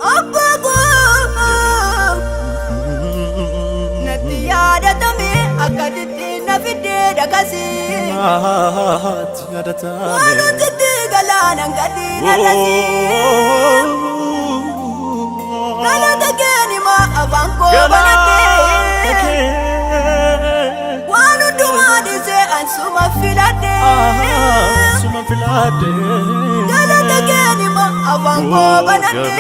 Abbago natti yadatame akkasitti na fidde dhaqasi waanutitti galaanan gadi narrasi galata keenima afaan koo banatte waan hundumaa dhiisee ansuma filadhe galata keenima afaan koo banatte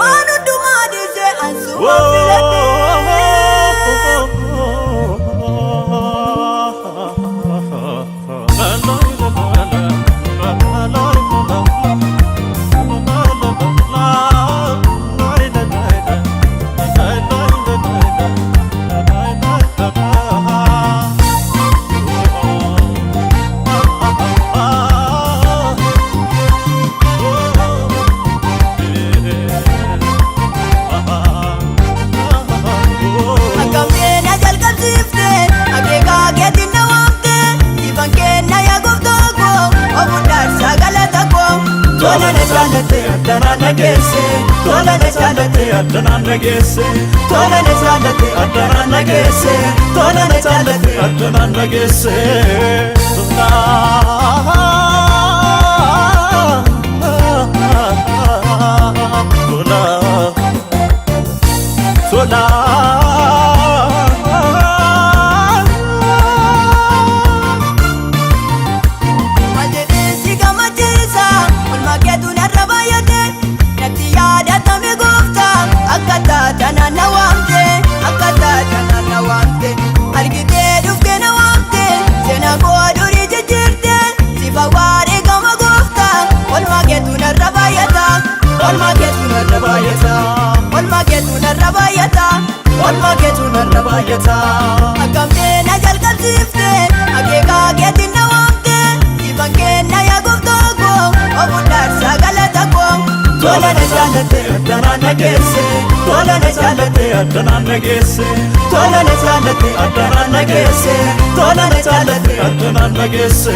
waan hundumaa dhiisee ansuma filadhe Tola ne chalate adana nagese tola ne chalate adana nagese tola ne chalate adana nagese tola Akamte na jalqabsifte akeekaa keetiin na waamte ifaan kenna yaa gooftaa koo obudhaarsaa galata koo tola na jaalate addanaan nageesse tola na jaalate addanaan nageesse tola na jaalate addanaan nageesse tola na jaalate addanaan nageesse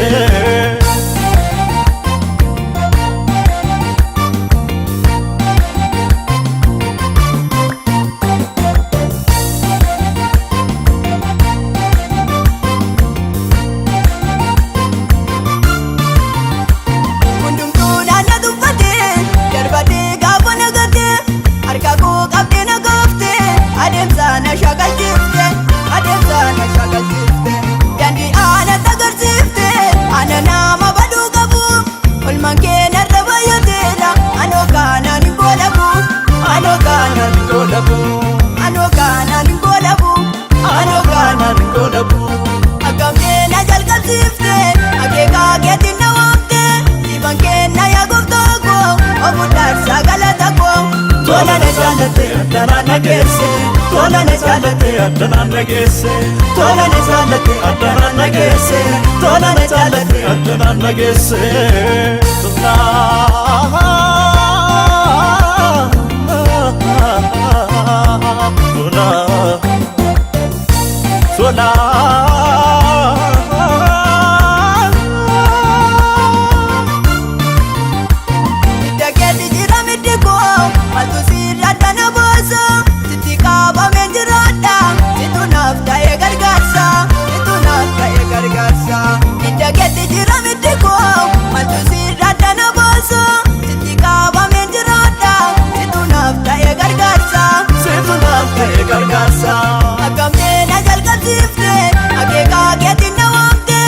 tola ne jaalate addanaan nageesse tola ne jaalate addanaan nageesse tola ne jaalate addanaan nageesse tola ne jaalate addanaan nageesse tola akamte na jalqabsifte akeekaa keetiin na waamte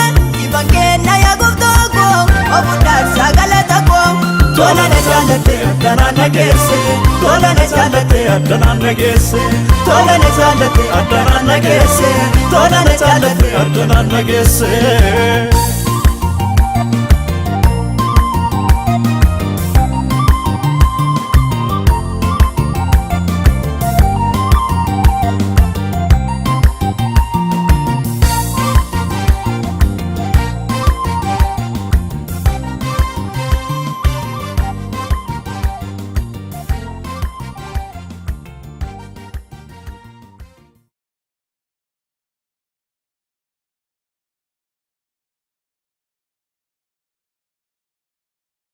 ifaan kenna yaa gooftaa koo obudhaarsaa galata koo tola na jaalate addanaan nageesse tola na jaalate addanaan nageesse tola na jaalate addanaan nageesse tola na jaalate addanaan nageesse